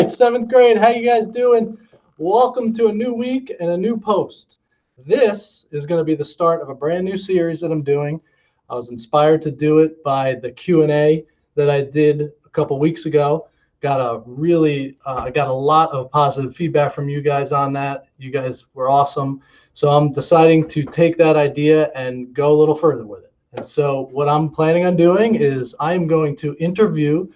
Seventh grade, how you guys doing? Welcome to a new week and a new post. This is going to be the start of a brand new series that I'm doing. I was inspired to do it by the Q&A that I did a couple weeks ago. Got a lot of positive feedback from you guys on that. You guys were awesome. So I'm deciding to take that idea and go a little further with it. And so what I'm planning on doing is I'm going to interview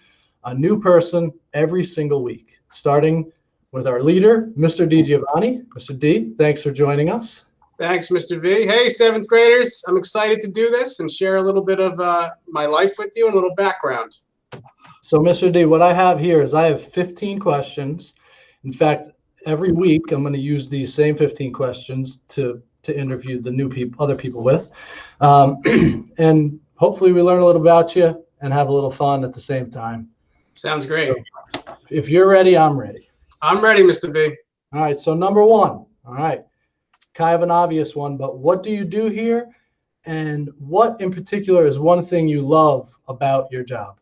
a new person every single week, starting with our leader, Mr. D. Giovanni. Mr. D, thanks for joining us. Thanks, Mr. V. Hey, seventh graders. I'm excited to do this and share a little bit of my life with you and a little background. So, Mr. D, what I have here is I have 15 questions. In fact, every week I'm going to use these same 15 questions to interview the new people, other people with. And hopefully we learn a little about you and have a little fun at the same time. Sounds great. So, if you're ready, I'm ready. I'm ready, Mr. V. All right, so number one. All right, kind of an obvious one, but what do you do here? And what in particular is one thing you love about your job?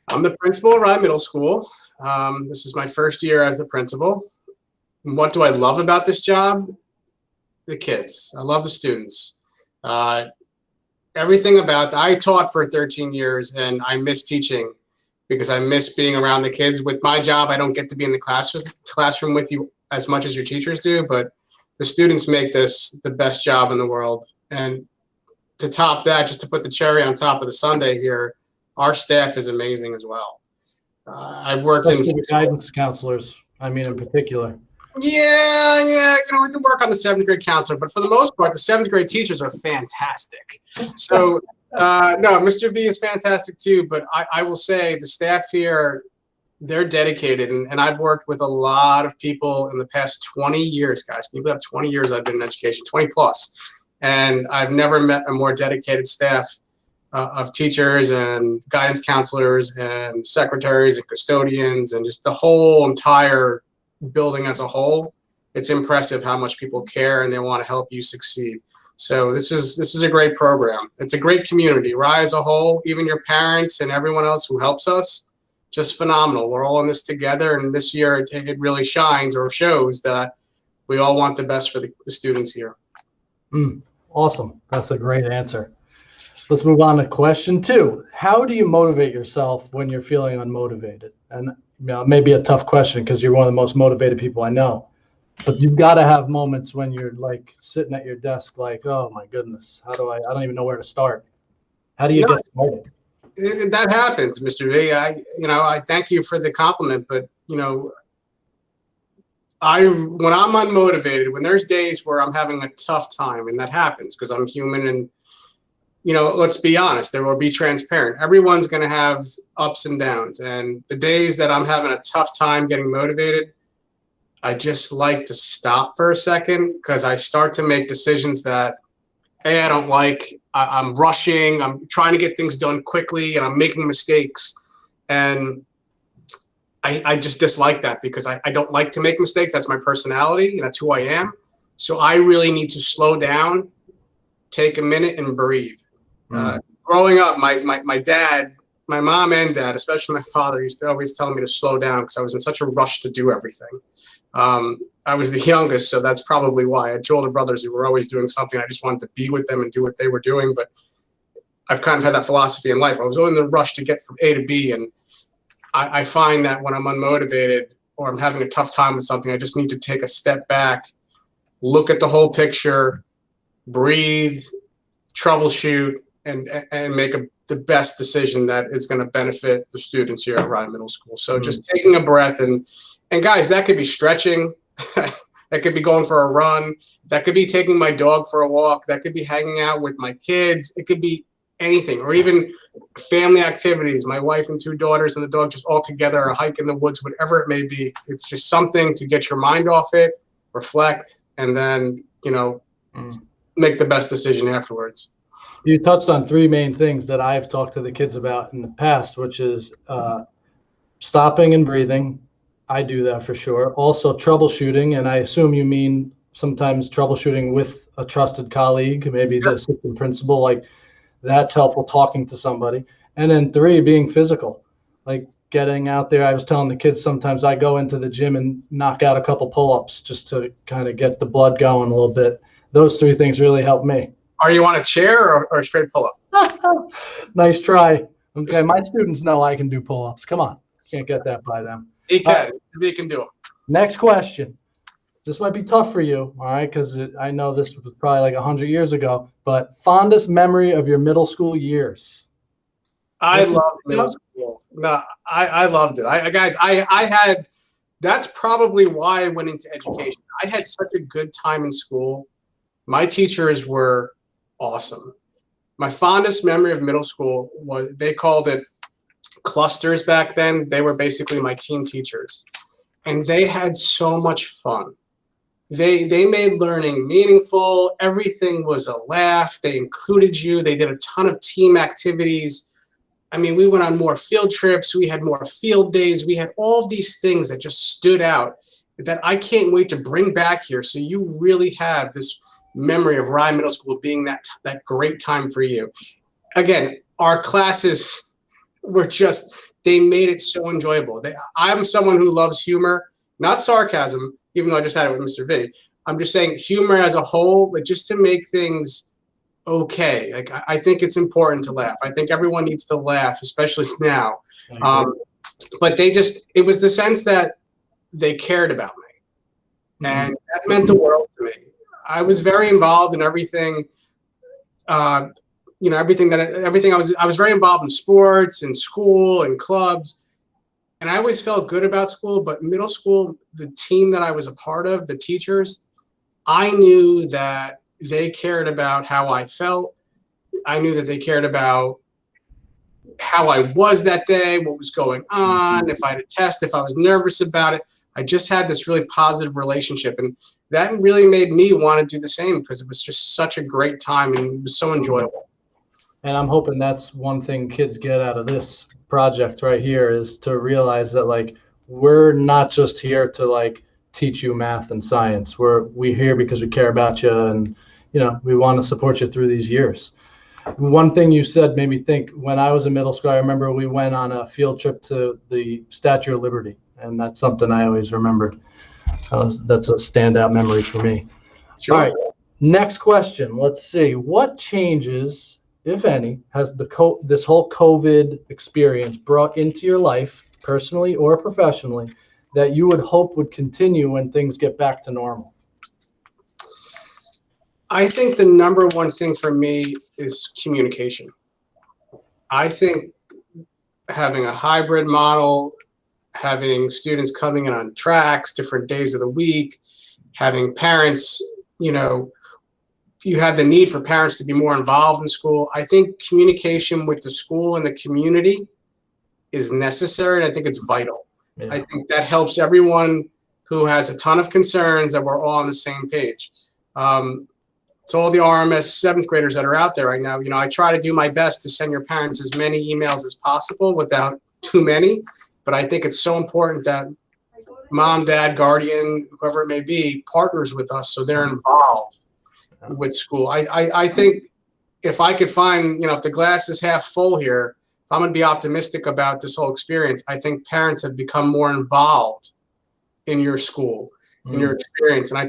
I'm the principal at Rye Middle School. This is my first year as the principal. And what do I love about this job? The kids. I love the students. Everything about I taught for 13 years and I miss teaching because I miss being around the kids. With my job, I don't get to be in the classroom with you as much as your teachers do, but the students make this the best job in the world. And to top that, just to put the cherry on top of the sundae here, our staff is amazing as well. I've worked in guidance counselors, I mean, in particular. Yeah, we have to work on the seventh grade counselor, but for the most part, the seventh grade teachers are fantastic. So, no, Mr. V is fantastic too, but I will say the staff here, they're dedicated, and I've worked with a lot of people in the past 20 years, guys. Can you believe 20 years I've been in education, 20 plus, and I've never met a more dedicated staff of teachers and guidance counselors and secretaries and custodians and just the whole entire building as a whole. It's impressive how much people care and they want to help you succeed. So this is a great program. It's a great community. Rye as a whole, even your parents and everyone else who helps us, just phenomenal. We're all in this together, and this year it really shines or shows that we all want the best for the students here. Awesome. That's a great answer. Let's move on to question 2. How do you motivate yourself when you're feeling unmotivated? And it may be a tough question because you're one of the most motivated people I know. But you've got to have moments when you're like sitting at your desk like, oh my goodness, I don't even know where to start. How do you get started? That happens, Mr. V. I thank you for the compliment, but when I'm unmotivated, when there's days where I'm having a tough time, and that happens because I'm human, and let's be honest, there will be transparent. Everyone's going to have ups and downs, and the days that I'm having a tough time getting motivated, I just like to stop for a second because I start to make decisions that I don't like. I'm rushing. I'm trying to get things done quickly, and I'm making mistakes. And I just dislike that because I don't like to make mistakes. That's my personality, and that's who I am. So I really need to slow down, take a minute, and breathe. Growing up, my dad, my mom and dad, especially my father, used to always tell me to slow down because I was in such a rush to do everything. I was the youngest, so that's probably why. I had 2 older brothers who were always doing something. I just wanted to be with them and do what they were doing. But I've kind of had that philosophy in life. I was always in the rush to get from A to B. And I find that when I'm unmotivated or I'm having a tough time with something, I just need to take a step back, look at the whole picture, breathe, troubleshoot, and make the best decision that is going to benefit the students here at Rye Middle School. So just taking a breath and guys, that could be stretching, that could be going for a run, that could be taking my dog for a walk, that could be hanging out with my kids, it could be anything, or even family activities, my wife and 2 daughters and the dog just all together, a hike in the woods, whatever it may be. It's just something to get your mind off it, reflect, and then, make the best decision afterwards. You touched on 3 main things that I've talked to the kids about in the past, which is stopping and breathing. I do that for sure. Also troubleshooting, and I assume you mean sometimes troubleshooting with a trusted colleague, maybe the assistant principal, like that's helpful, talking to somebody. And then 3, being physical, like getting out there. I was telling the kids sometimes I go into the gym and knock out a couple pull-ups just to kind of get the blood going a little bit. Those 3 things really help me. Are you on a chair or a straight pull-up? Nice try. Okay, my students know I can do pull-ups. Come on, can't get that by them. He can. He can do them. Next question. This might be tough for you, all right, because I know this was probably like 100 years ago, but fondest memory of your middle school years. I loved middle school. No, I loved it. I had, that's probably why I went into education. I had such a good time in school. My teachers were awesome. My fondest memory of middle school was, they called it clusters back then. They were basically my teen teachers. And they had so much fun. They made learning meaningful. Everything was a laugh. They included you. They did a ton of team activities. I mean, we went on more field trips. We had more field days. We had all of these things that just stood out that I can't wait to bring back here. So you really have this memory of Rye Middle School being that great time for you. Again, our classes were just, they made it so enjoyable. I'm someone who loves humor, not sarcasm, even though I just had it with Mr. V. I'm just saying humor as a whole, but just to make things okay. Like, I think it's important to laugh. I think everyone needs to laugh, especially now. But it was the sense that they cared about me. And that meant the world to me. I was very involved in everything. I was very involved in sports and school and clubs. And I always felt good about school, but middle school, the team that I was a part of, the teachers, I knew that they cared about how I felt. I knew that they cared about how I was that day, what was going on, if I had a test, if I was nervous about it. I just had this really positive relationship. And that really made me want to do the same because it was just such a great time and it was so enjoyable. And I'm hoping that's one thing kids get out of this project right here is to realize that, like, we're not just here to like teach you math and science. We're here because we care about you, and we want to support you through these years. One thing you said made me think, when I was in middle school, I remember we went on a field trip to the Statue of Liberty, and that's something I always remembered. That's a standout memory for me. Sure. All right, next question. Let's see. What changes, if any, has this whole COVID experience brought into your life, personally or professionally, that you would hope would continue when things get back to normal? I think the number one thing for me is communication. I think having a hybrid model, having students coming in on tracks, different days of the week, having parents, you have the need for parents to be more involved in school. I think communication with the school and the community is necessary, and I think it's vital. Yeah. I think that helps everyone who has a ton of concerns that we're all on the same page. To all the RMS 7th graders that are out there right now, I try to do my best to send your parents as many emails as possible without too many, but I think it's so important that mom, dad, guardian, whoever it may be, partners with us so they're involved with school. I think if I could find, if the glass is half full here, if I'm going to be optimistic about this whole experience, I think parents have become more involved in your school, in your experience. And I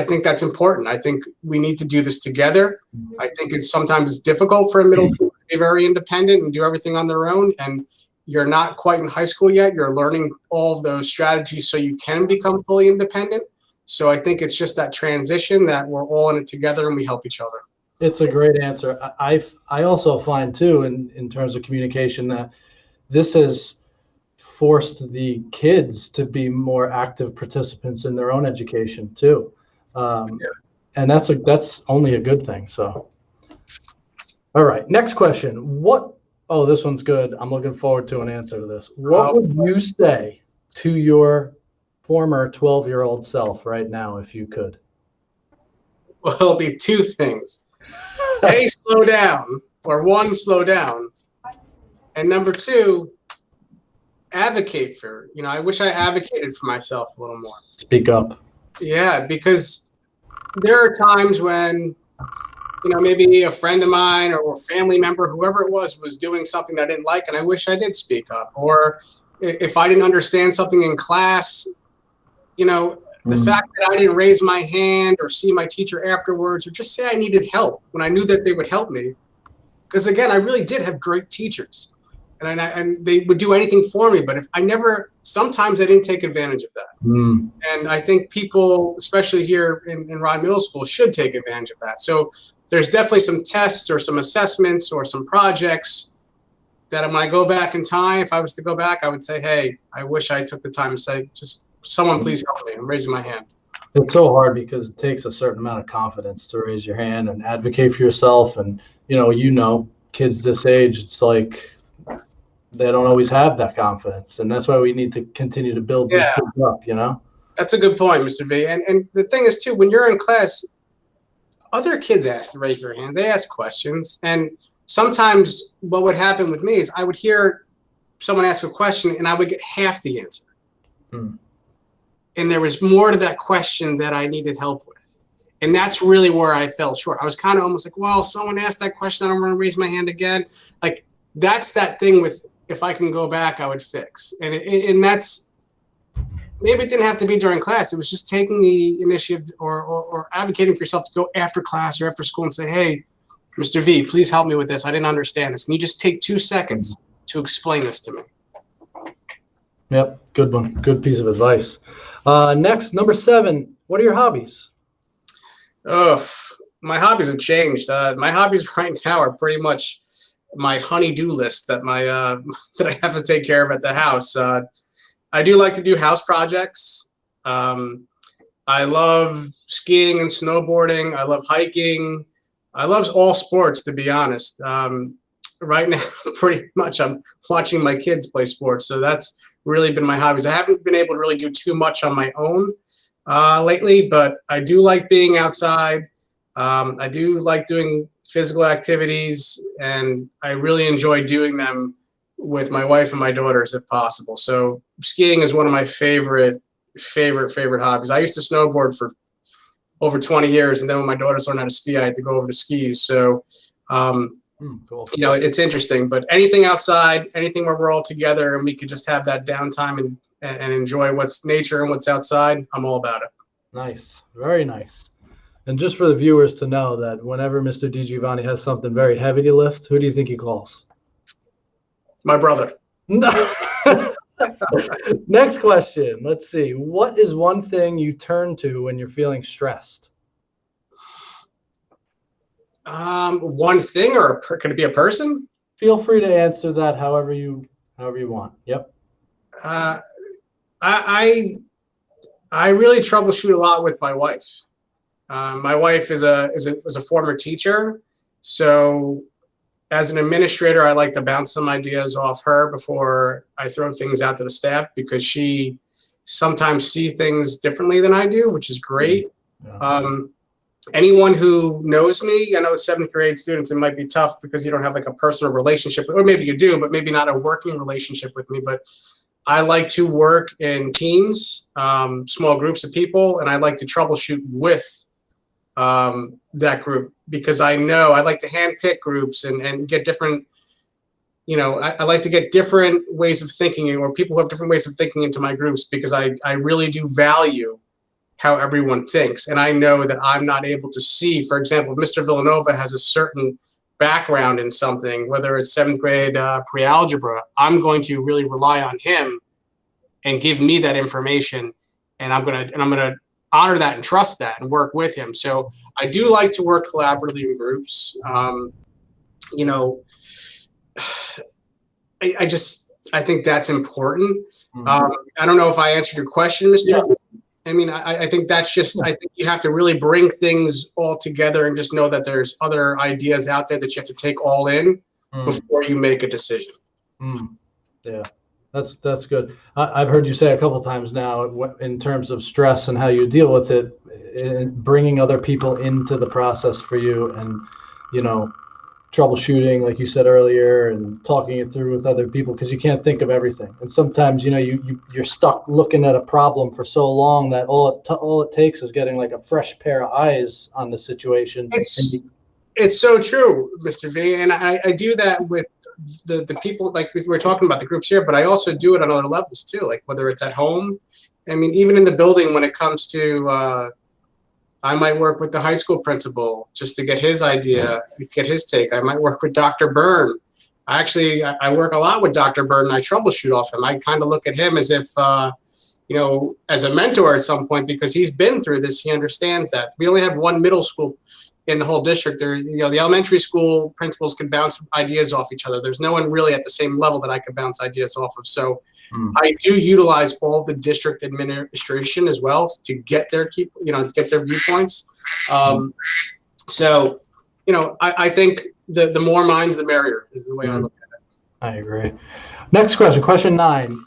think that's important. I think we need to do this together. I think sometimes it's difficult for a middle school to be very independent and do everything on their own. And you're not quite in high school yet. You're learning all of those strategies so you can become fully independent. So I think it's just that transition that we're all in it together and we help each other. It's a great answer. I also find too, in terms of communication, that this has forced the kids to be more active participants in their own education too. And that's only a good thing. So, all right, next question. Oh, this one's good. I'm looking forward to an answer to this. What would you say to your former 12-year-old self right now, if you could? Well, it'll be two things. A, slow down, or one, slow down. And number two, advocate for, I wish I advocated for myself a little more. Speak up. Yeah, because there are times when maybe a friend of mine or a family member, whoever it was doing something that I didn't like, and I wish I did speak up. Or if I didn't understand something in class, the fact that I didn't raise my hand or see my teacher afterwards, or just say I needed help when I knew that they would help me. Because again, I really did have great teachers, and they would do anything for me. But sometimes I didn't take advantage of that. And I think people, especially here in Rye Middle School, should take advantage of that. So there's definitely some tests or some assessments or some projects that when I go back in time, if I was to go back, I would say, hey, I wish I took the time to say, just someone please help me. I'm raising my hand. It's so hard because it takes a certain amount of confidence to raise your hand and advocate for yourself. And, kids this age, it's like they don't always have that confidence. And that's why we need to continue to build these kids up, That's a good point, Mr. V. And the thing is, too, when you're in class, other kids raise their hand. They ask questions. And sometimes what would happen with me is I would hear someone ask a question and I would get half the answer. And there was more to that question that I needed help with. And that's really where I fell short. I was kind of almost like, well, someone asked that question, I don't want to raise my hand again. Like, that's that thing with, if I can go back, I would fix. And that's, maybe it didn't have to be during class. It was just taking the initiative or advocating for yourself to go after class or after school and say, hey, Mr. V, please help me with this. I didn't understand this. Can you just take 2 seconds to explain this to me? Yep, good one. Good piece of advice. Next, number 7, what are your hobbies? My hobbies have changed. My hobbies right now are pretty much my honey-do list that that I have to take care of at the house. I do like to do house projects. I love skiing and snowboarding. I love hiking. I love all sports, to be honest. Right now, pretty much I'm watching my kids play sports. So that's really been my hobbies. I haven't been able to really do too much on my own lately, but I do like being outside. I do like doing physical activities, and I really enjoy doing them with my wife and my daughters if possible. So skiing is one of my favorite hobbies. I used to snowboard for over 20 years, and then when my daughters learned how to ski, I had to go over to skis. So cool. It's interesting, but anything outside, anything where we're all together and we could just have that downtime and enjoy what's nature and what's outside, I'm all about it. Nice. Very nice. And just for the viewers to know that whenever Mr. DiGiovanni has something very heavy to lift, who do you think he calls? My brother. Next question. Let's see. What is one thing you turn to when you're feeling stressed? One thing, or could it be a person? Feel free to answer that however you want. Yep. I really troubleshoot a lot with my wife. My wife is a former teacher, so as an administrator, I like to bounce some ideas off her before I throw things out to the staff, because she sometimes sees things differently than I do, which is great. Yeah. Anyone who knows me, I know 7th grade students, it might be tough because you don't have like a personal relationship, or maybe you do, but maybe not a working relationship with me. But I like to work in teams, small groups of people, and I like to troubleshoot with that group, because I know I like to handpick groups and get different, I like to get different ways of thinking, or people who have different ways of thinking into my groups, because I really do value how everyone thinks. And I know that I'm not able to see, for example, if Mr. Villanova has a certain background in something, whether it's 7th grade pre-algebra, I'm going to really rely on him and give me that information. And I'm going to honor that and trust that and work with him. So I do like to work collaboratively in groups. I think that's important. I don't know if I answered your question, Mr. Yeah. I mean, I think that's just, I think you have to really bring things all together and just know that there's other ideas out there that you have to take all in before you make a decision. Yeah, that's good. I've heard you say a couple times now in terms of stress and how you deal with it, bringing other people into the process for you, and, troubleshooting, like you said earlier, and talking it through with other people, because you can't think of everything. And sometimes, you're stuck looking at a problem for so long that all it takes is getting like a fresh pair of eyes on the situation. It's It's so true, Mr. V. And I do that with the people, like we're talking about the groups here, but I also do it on other levels too, like whether it's at home. I mean, even in the building when it comes to, I might work with the high school principal just to get his idea, get his take. I might work with Dr. Byrne. I work a lot with Dr. Byrne, and I troubleshoot off him. I kind of look at him as if, as a mentor at some point, because he's been through this. He understands that. We only have one middle school in the whole district. There, the elementary school principals can bounce ideas off each other. There's no one really at the same level that I can bounce ideas off of. So I do utilize all of the district administration as well to get their viewpoints. So, I think the more minds, the merrier is the way I look at it. I agree. Next question, question 9.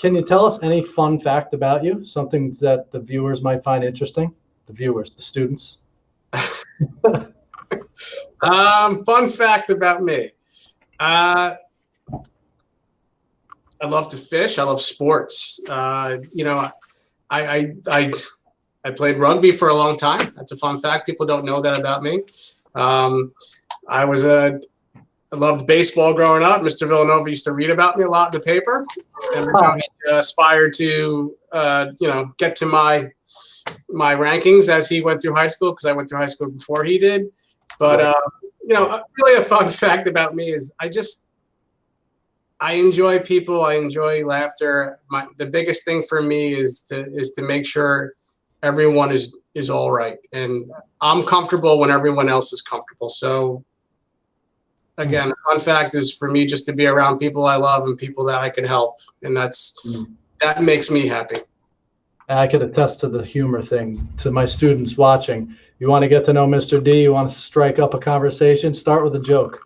Can you tell us any fun fact about you? Something that the viewers might find interesting? The viewers, the students. Fun fact about me. I love to fish. I love sports. I played rugby for a long time. That's a fun fact. People don't know that about me. I loved baseball growing up. Mr. Villanova used to read about me a lot in the paper, and he aspired to, get to my rankings as he went through high school, because I went through high school before he did. But really a fun fact about me is I enjoy people. I enjoy laughter. The biggest thing for me is to make sure everyone is all right, and I'm comfortable when everyone else is comfortable. So again, a fun fact is for me just to be around people I love and people that I can help, and that makes me happy. I could attest to the humor thing. To my students watching, you want to get to know Mr. D, you want to strike up a conversation, start with a joke.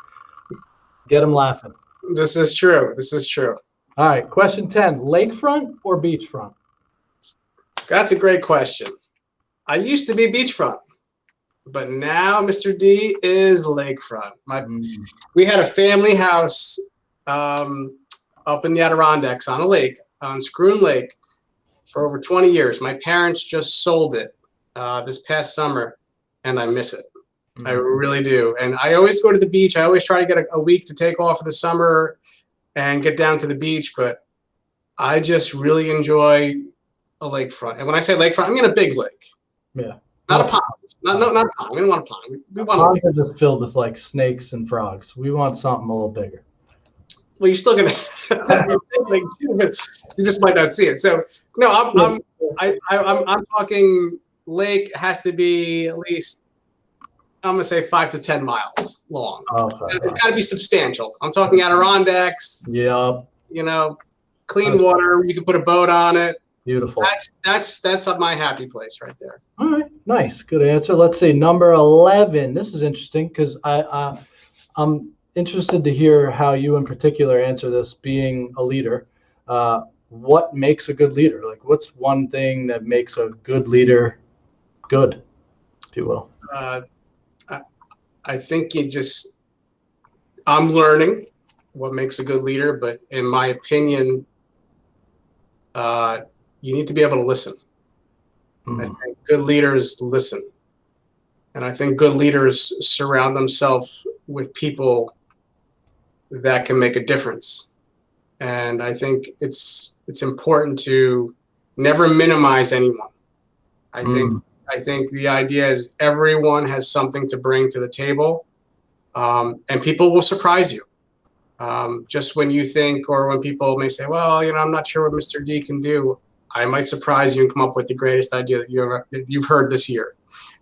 Get them laughing. This is true. This is true. All right, question 10, lakefront or beachfront? That's a great question. I used to be beachfront, but now Mr. D is lakefront. We had a family house up in the Adirondacks on a lake, on Scroon Lake, for over 20 years. My parents just sold it this past summer, and I miss it. I really do. And I always go to the beach. I always try to get a week to take off of the summer and get down to the beach, but I just really enjoy a lakefront. And when I say lakefront, I mean a big lake. Yeah. Not a pond. Not a pond. We don't want a pond. We want ponds are just filled with like snakes and frogs. We want something a little bigger. Well, you're still gonna big too, but you just might not see it. So no, I'm talking lake has to be at least, I'm gonna say 5 to 10 miles long. Okay. It's got to be substantial. I'm talking Adirondacks. Yeah. Clean water. You can put a boat on it. Beautiful. That's my happy place right there. All right, nice, good answer. Let's see, number 11. This is interesting because I'm interested to hear how you in particular answer this. Being a leader, what makes a good leader? Like, what's one thing that makes a good leader good, if you will? I think I'm learning what makes a good leader, but in my opinion, you need to be able to listen. I think good leaders listen. And I think good leaders surround themselves with people that can make a difference. And I think it's important to never minimize anyone. I think the idea is everyone has something to bring to the table, and people will surprise you. Just when you think, or when people may say, well, I'm not sure what Mr. D can do, I might surprise you and come up with the greatest idea that you've heard this year.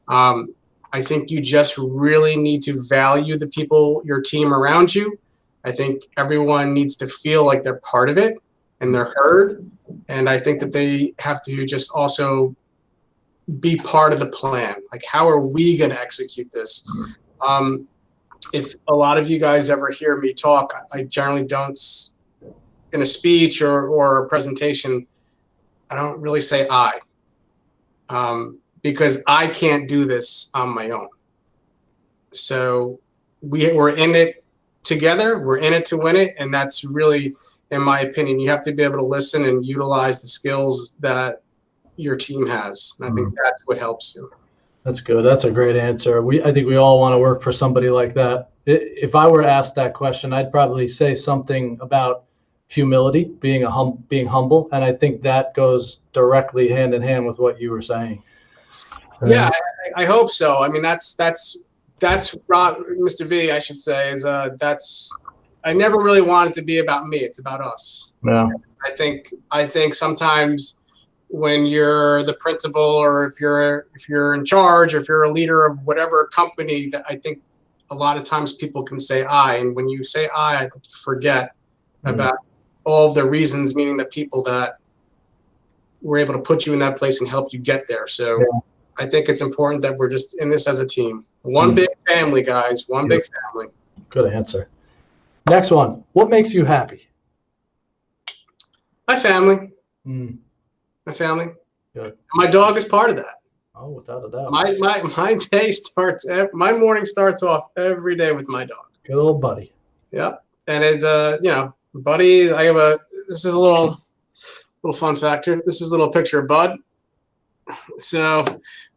I think you just really need to value the people, your team around you. I think everyone needs to feel like they're part of it and they're heard. And I think that they have to just also be part of the plan. Like, how are we going to execute this? If a lot of you guys ever hear me talk, I generally don't, in a speech or a presentation, I don't really say I, because I can't do this on my own. So we're in it together. We're in it to win it. And that's really, in my opinion, you have to be able to listen and utilize the skills that your team has. And I think that's what helps you. That's good. That's a great answer. I think we all want to work for somebody like that. If I were asked that question, I'd probably say something about humility, being humble, and I think that goes directly hand in hand with what you were saying. Yeah, I hope so. I mean, that's Mr. V, I should say, is that's I never really want it to be about me. It's about us. Yeah. I think sometimes when you're the principal, or if you're in charge, or if you're a leader of whatever company, that I think a lot of times people can say I, and when you say I think you forget about all of the reasons, meaning the people that were able to put you in that place and help you get there. So yeah. I think it's important that we're just in this as a team. One big family, guys. One big family. Good answer. Next one. What makes you happy? My family. My family. Good. My dog is part of that. Oh, without a doubt. My day starts. My morning starts off every day with my dog. Good old Buddy. Yep. And it's Buddy. This is a little fun factor. This is a little picture of Bud. So,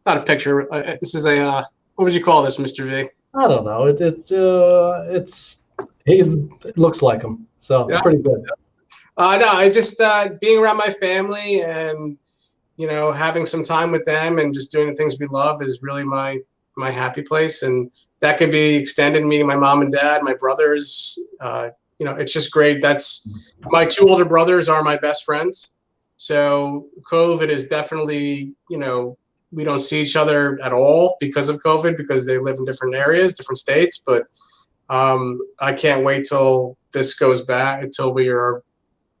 not a picture. This is a what would you call this, Mr. V? I don't know. It looks like him. So yeah. Pretty good. No, I just being around my family and having some time with them and just doing the things we love is really my happy place, and that could be extended, meeting my mom and dad, my brothers. It's just great. That's my two older brothers are my best friends. So COVID is definitely, we don't see each other at all because of COVID, because they live in different areas, different states. But I can't wait till this goes back, until we are,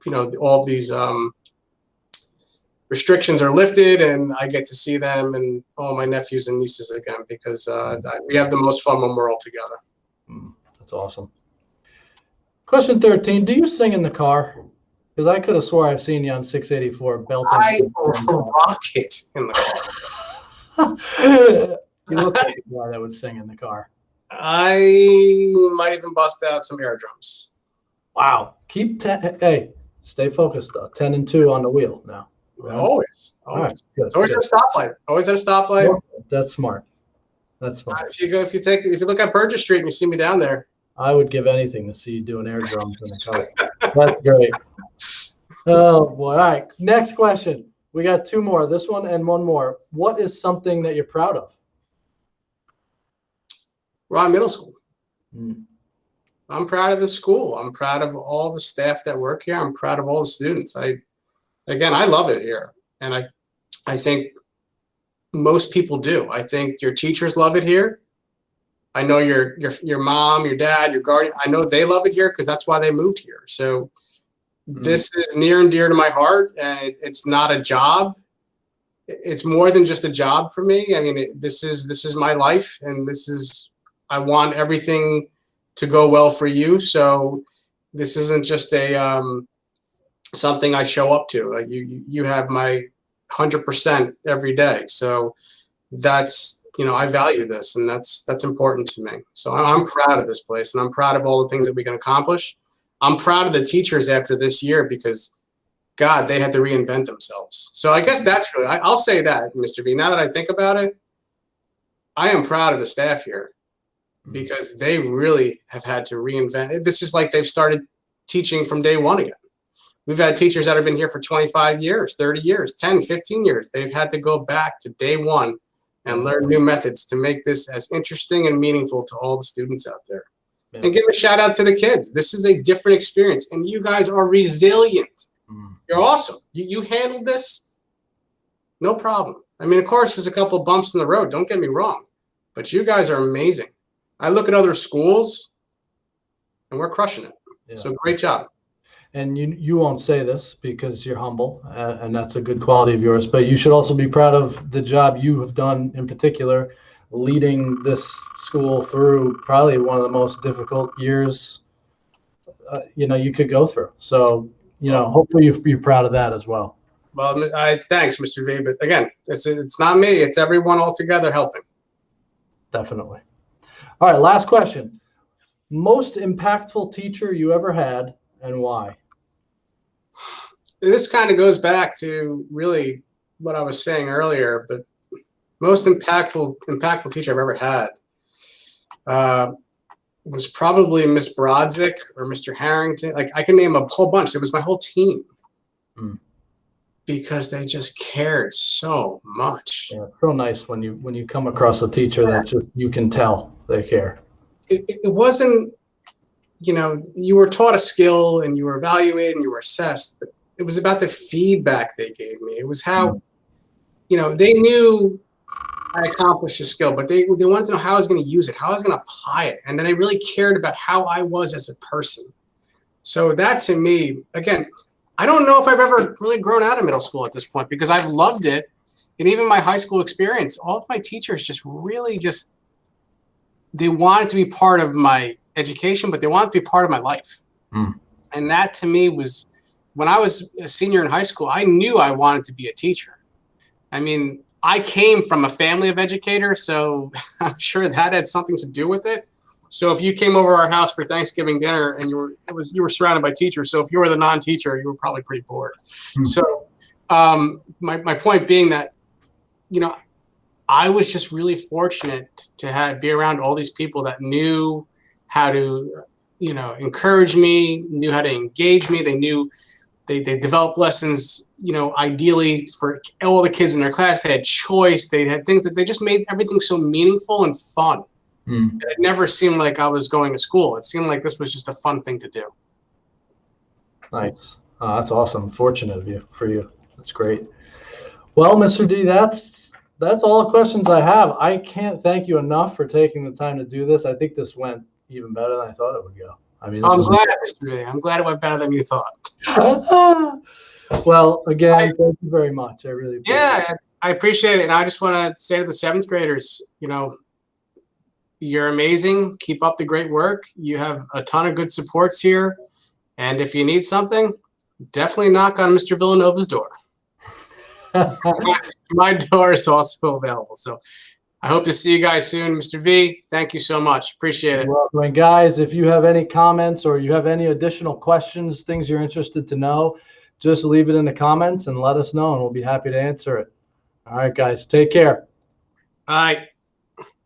all of these restrictions are lifted and I get to see them and all my nephews and nieces again, because we have the most fun when we're all together. That's awesome. Question 13, do you sing in the car? Because I could have swore I've seen you on 684 belting. I rock it in the car. You look like a guy that would sing in the car. I might even bust out some air drums. Wow. Hey, stay focused though. 10 and 2 on the wheel now. Right? Always. Right, it's always at a stoplight. Always at a stoplight. That's smart. That's smart. If you look at Burgess Street and you see me down there, I would give anything to see you doing air drums in the car. That's great. Oh boy. All right. Next question. We got two more. This one and one more. What is something that you're proud of? Ron Middle School. I'm proud of the school. I'm proud of all the staff that work here. I'm proud of all the students. I love it here. And I think most people do. I think your teachers love it here. I know your mom, your dad, your guardian, I know they love it here because that's why they moved here. So this is near and dear to my heart, and it's not a job. It's more than just a job for me. I mean, this is my life, and I want everything to go well for you. So this isn't just a something I show up to. You have my 100% every day. So that's, I value this, and that's important to me. So I'm proud of this place, and I'm proud of all the things that we can accomplish. I'm proud of the teachers after this year, because God, they had to reinvent themselves. So I guess that's really, I'll say that, Mr. V, now that I think about it, I am proud of the staff here, because they really have had to reinvent it. This is like they've started teaching from day one again. We've had teachers that have been here for 25 years, 30 years, 10, 15 years. They've had to go back to day one and learn new methods to make this as interesting and meaningful to all the students out there. Yeah. And give a shout out to the kids. This is a different experience, and you guys are resilient. You're awesome. You handled this, no problem. I mean, of course, there's a couple of bumps in the road. Don't get me wrong, but you guys are amazing. I look at other schools, and we're crushing it. Yeah. So great job. And you won't say this because you're humble, and that's a good quality of yours, but you should also be proud of the job you have done, in particular, leading this school through probably one of the most difficult years you could go through. So hopefully you're proud of that as well. Well, thanks, Mr. V, but again, it's not me, it's everyone all together helping. Definitely. All right, last question. Most impactful teacher you ever had, and why? This kind of goes back to really what I was saying earlier, but Most impactful teacher I've ever had was probably Miss Brodzik or Mr. Harrington. Like, I can name a whole bunch. It was my whole team. Because they just cared so much. Yeah, it's so nice when you come across a teacher that just you can tell they care. It wasn't, you were taught a skill and you were evaluated and you were assessed, but it was about the feedback they gave me. It was how, they knew I accomplished a skill, but they wanted to know how I was going to use it, how I was going to apply it. And then they really cared about how I was as a person. So that, to me, again, I don't know if I've ever really grown out of middle school at this point, because I've loved it. And even my high school experience, all of my teachers they wanted to be part of my education, but they wanted to be part of my life. And that, to me, was, when I was a senior in high school, I knew I wanted to be a teacher. I mean, I came from a family of educators, so I'm sure that had something to do with it. So if you came over our house for Thanksgiving dinner and you were surrounded by teachers, so if you were the non-teacher, you were probably pretty bored. So my point being that, I was just really fortunate to be around all these people that knew how to, encourage me, knew how to engage me. They knew they developed lessons, ideally for all the kids in their class. They had choice. They had things that they just made everything so meaningful and fun. It never seemed like I was going to school. It seemed like this was just a fun thing to do. Nice. That's awesome. Fortunate for you. That's great. Well, Mr. D, that's all the questions I have. I can't thank you enough for taking the time to do this. I think this went even better than I thought it would go. I mean, I'm glad, Mr. D. I'm glad it went better than you thought. Well, again, thank you very much. I really appreciate it. I appreciate it. And I just want to say to the 7th graders, you're amazing. Keep up the great work. You have a ton of good supports here. And if you need something, definitely knock on Mr. Villanova's door. My door is also available. So I hope to see you guys soon. Mr. V, thank you so much. Appreciate it. You're welcome. And guys, if you have any comments or you have any additional questions, things you're interested to know, just leave it in the comments and let us know, and we'll be happy to answer it. All right, guys, take care. Bye.